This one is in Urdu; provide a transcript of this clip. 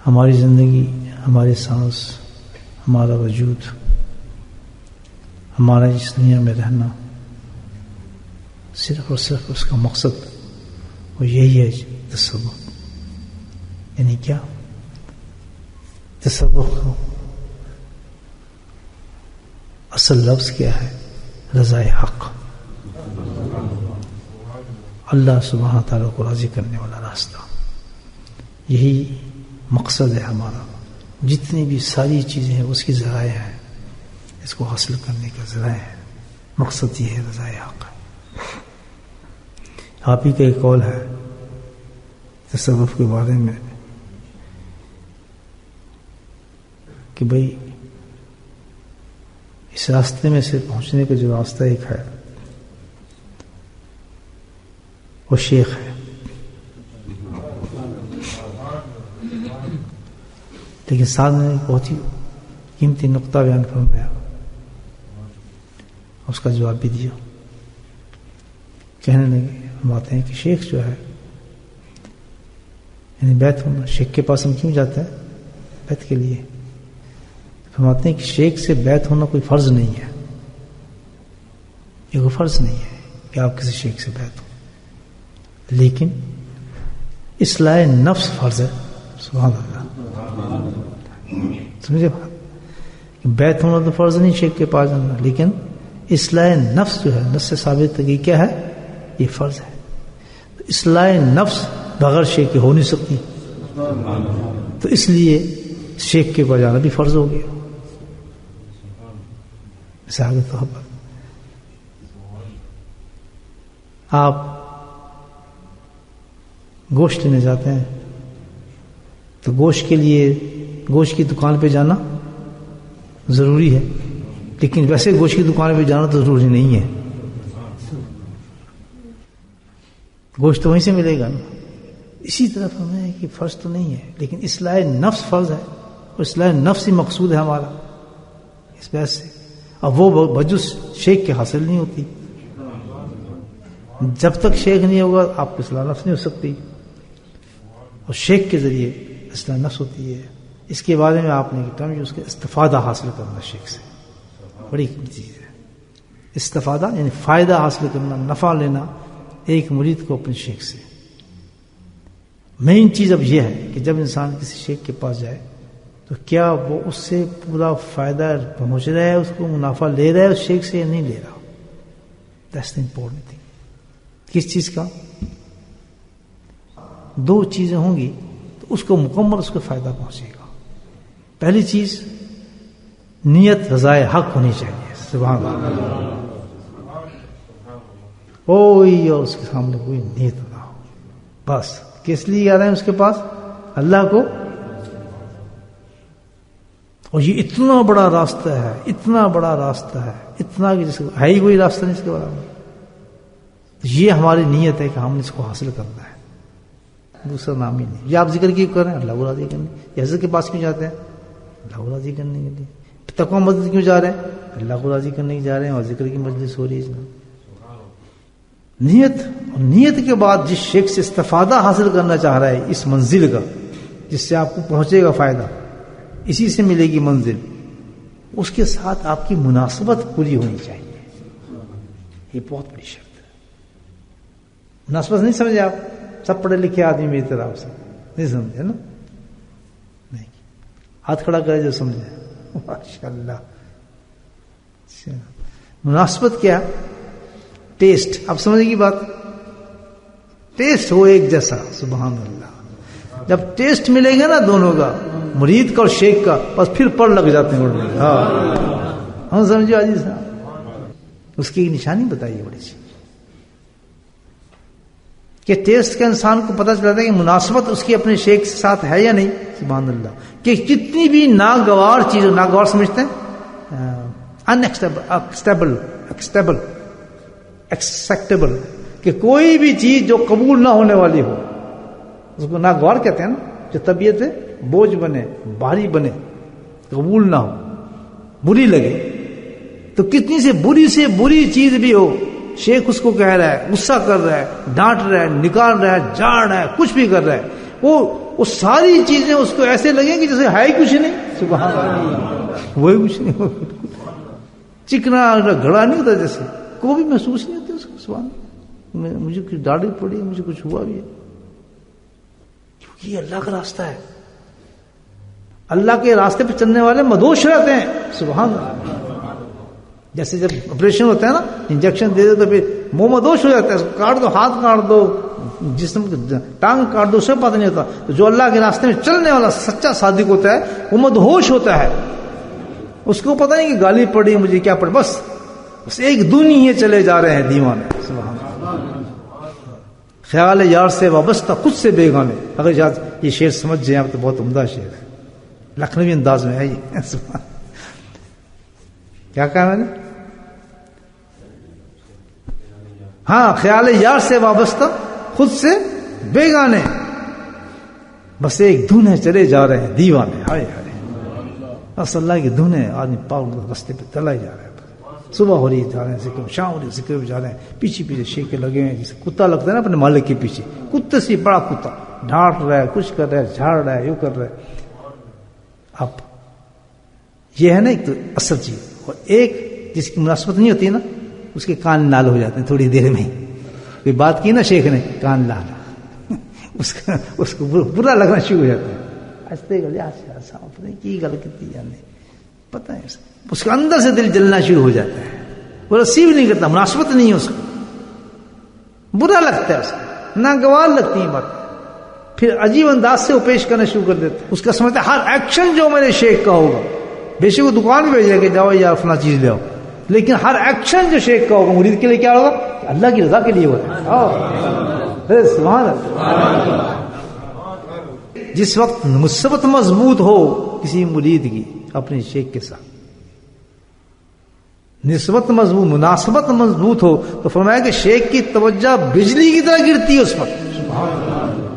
ہماری زندگی، ہماری سانس، ہمارا وجود، ہمارا اس دنیا میں رہنا، صرف اور صرف اس کا مقصد وہ یہی ہے تصوف. یعنی کیا؟ تصوف کا اصل لفظ کیا ہے؟ رضائے حق، اللہ سبحانہ تعالیٰ کو راضی کرنے والا راستہ. یہی مقصد ہے ہمارا. جتنی بھی ساری چیزیں ہیں اس کی ذرائع ہیں، اس کو حاصل کرنے کا ذرائع ہے. مقصد یہ ہے رضائے حق. آپ ہی کا ایک قول ہے تصوف کے بارے میں کہ بھئی اس راستے میں سے پہنچنے کا جو راستہ ایک ہے وہ شیخ ہے، لیکن ساتھ میں بہت ہی قیمتی نقطہ بیان فرمایا، اس کا جواب بھی دیا. کہنے لگے، فرماتے ہیں کہ شیخ جو ہے یعنی بیت ہونا، شیخ کے پاس ہم کیوں جاتے ہیں؟ بیت کے لیے. فرماتے ہیں کہ شیخ سے بیت ہونا کوئی فرض نہیں ہے، یہ کوئی فرض نہیں ہے کہ آپ کسی شیخ سے بیت ہو، لیکن اصلاح نفس فرض ہے. سبحان اللہ، سمجھے بات؟ بیت ہونا تو فرض نہیں شیخ کے پاس جانا، لیکن اصلاح نفس جو ہے، نفس سے ثابت ہے کہ کیا ہے؟ یہ فرض ہے. تو اصلاح نفس بغیر شیخ کے ہو نہیں سکتی، تو اس لیے شیخ کے پاس جانا بھی فرض ہو گیا. مثال کے طور پر آپ گوشت لینے جاتے ہیں تو گوشت کے لیے گوشت کی دکان پہ جانا ضروری ہے، لیکن ویسے گوشت کی دکان پہ جانا تو ضروری نہیں ہے. گوشت تو وہیں سے ملے گا نا. اسی طرف ہمیں کہ فرض تو نہیں ہے، لیکن اصلاح نفس فرض ہے، اور اصلاح نفس ہی مقصود ہے ہمارا اس بحث سے. اب وہ بجز شیخ کے حاصل نہیں ہوتی. جب تک شیخ نہیں ہوگا آپ کو اصلاح نفس نہیں ہو سکتی، اور شیخ کے ذریعے اصلاح نفس ہوتی ہے. اس کے بارے میں آپ نے ایک ٹرم یوز کیا، استفادہ حاصل کرنا شیخ سے. بڑی چیز ہے استفادہ، یعنی فائدہ حاصل کرنا، نفع لینا ایک مرید کو اپنے شیخ سے. مین چیز اب یہ ہے کہ جب انسان کسی شیخ کے پاس جائے تو کیا وہ اس سے پورا فائدہ پہنچ رہا ہے، اس کو منافع لے رہا ہے اس شیخ سے یا نہیں لے رہا. That's the important thing. کس چیز کا؟ دو چیزیں ہوں گی تو اس کو مکمل اس کو فائدہ پہنچے گا. پہلی چیز نیت رضائے حق ہونی چاہیے. سبحان اللہ. کوئی اور اس کے سامنے کوئی نیت نہ ہو، بس کس لیے آ رہے ہیں اس کے پاس؟ اللہ کو. اور یہ اتنا بڑا راستہ ہے، اتنا بڑا راستہ ہے، اتنا کہ جس ہے ہی کوئی راستہ نہیں اس کے برابر. یہ ہماری نیت ہے کہ ہم نے اس کو حاصل کرنا ہے، دوسرا نام ہی نہیں. یہ آپ ذکر کیوں کر رہے ہیں؟ اللہ کو راضی کرنے. یہ حضرت کے پاس کیوں جاتے ہیں؟ اللہ کو راضی کرنے کے لیے. تقویٰ مسجد کیوں جا رہے ہیں؟ اللہ کو راضی کرنے کے جا رہے ہیں، اور ذکر کی مجلس ہو رہی ہے. نیت، اور نیت کے بعد جس شیخ سے استفادہ حاصل کرنا چاہ رہا ہے اس منزل کا، جس سے آپ کو پہنچے گا فائدہ، اسی سے ملے گی منزل، اس کے ساتھ آپ کی مناسبت پوری ہونی چاہیے. یہ بہت بڑی شرط ہے. مناسبت نہیں سمجھے آپ؟ سب پڑھے لکھے آدمی میری طرف سے نہیں سمجھے نا؟ نہیں. ہاتھ کھڑا کرے جو سمجھے. ماشاء اللہ. مناسبت کیا؟ ٹیسٹ. اب سمجھے گی بات؟ ٹیسٹ ہو ایک جیسا. سبحان اللہ. جب ٹیسٹ ملے گا نا دونوں کا، مرید کا اور شیخ کا، بس پھر پڑھ لگ جاتے ہیں اڑنے. ہاں ہم سمجھو عزیز صاحب. اس کی ایک نشانی بتائیے بڑی سی کہ ٹیسٹ کا انسان کو پتہ چلتا ہے کہ مناسبت اس کی اپنے شیخ کے ساتھ ہے یا نہیں. سبحان اللہ. کہ کتنی بھی ناگوار چیز، ناگوار سمجھتے ہیں ایکسپٹیبل، کہ کوئی بھی چیز جو قبول نہ ہونے والی ہو اس کو ناگوار کہتے ہیں نا. جو طبیعت بوجھ بنے، بھاری بنے، قبول نہ ہو، بری لگے. تو کتنی سے بری چیز بھی ہو، شیخ اس کو کہہ رہا ہے، غصہ کر رہا ہے، ڈانٹ رہا ہے، نکال رہا ہے، جاڑ رہا ہے، کچھ بھی کر رہا ہے، وہ وہ ساری چیزیں اس کو ایسے لگیں گی جیسے ہے ہی کچھ نہیں. سبحان اللہ, وہی کچھ نہیں, چکنا گھڑا نہیں ہوتا جیسے, کو بھی محسوس نہیں ہوتا اس کو. سبحان اللہ, مجھے کچھ داڑھی پڑی, مجھے کچھ ہوا بھی ہے, کیونکہ یہ اللہ کا راستہ ہے. اللہ کے راستے پہ چلنے والے مدہوش رہتے ہیں. سبحان اللہ. جیسے جب آپریشن ہوتا ہے نا, انجیکشن دے دو تو پھر منہ مدہوش ہو جاتا ہے, کاٹ دو, ہاتھ کاٹ دو, جسم ٹانگ کاٹ دو, اسے پتہ نہیں ہوتا. تو جو اللہ کے راستے میں چلنے والا سچا صادق ہوتا ہے وہ مدہوش ہوتا ہے. اس کو پتہ نہیں کہ گالی پڑی, مجھے کیا پڑی, بس ایک دنیا ہی چلے جا رہے ہیں دیوانے. سبحان اللہ. خیال یار سے وابستہ خود سے بیگانے. اگر یہ شعر سمجھ جائیں آپ تو بہت عمدہ شعر ہے, لکھنوی انداز میں ہے یہ. کیا کہا میں نے؟ ہاں, خیال یار سے وابستہ خود سے بیگانے, بس ایک دھن ہے چلے جا رہے ہیں دیوانے. ہائے ہائے, بس اللہ کی دھن ہے, آدمی پاؤں رستے پہ چلا ہی جا رہا ہے. صبح ہو رہی جا رہے ہیں ذکر, شام ہو رہی ذکر پہ جا رہے ہیں, پیچھے پیچھے شیخے لگے ہیں جیسے کتا لگتا ہے نا اپنے مالک کے پیچھے. کتے سے بڑا کتا ڈھانٹ رہا ہے, کچھ کر رہا ہے, جھاڑ رہا ہے, یوں کر رہا ہے. اب یہ ہے نا ایک تو اصل چیز, اور ایک جس کی مناسبت نہیں ہوتی نا اس کے کان لال ہو جاتے ہیں تھوڑی دیر میں. کوئی بات کی نا شیخ نے, کان لال, اس کو برا لگنا شروع ہو جاتا ہے. کی گل کی جانے پتہ ہے, اس کے اندر سے دل جلنا شروع ہو جاتا ہے. وہ ریسیو نہیں کرتا, مناسبت نہیں ہے اس کو, برا لگتا ہے اس کو, ناگوار لگتی ہے بات. پھر عجیب انداز سے وہ پیش کرنا شروع کر دیتا ہے. اس کا سمجھتا ہے ہر ایکشن جو میرے شیخ کا ہوگا, بے شک وہ دکان بھیج دے کہ جاؤ یا فلاں چیز لے آؤ, لیکن ہر ایکشن جو شیخ کا ہوگا مرید کے لیے کیا ہوگا, اللہ کی رضا کے لیے ہوگا. سبحان اللہ. جس وقت نسبت مضبوط ہو کسی مرید کی اپنے شیخ کے ساتھ, نسبت مضبوط, مناسبت مضبوط ہو, تو فرمایا کہ شیخ کی توجہ بجلی کی طرح گرتی ہے اس پر. سبحان اللہ.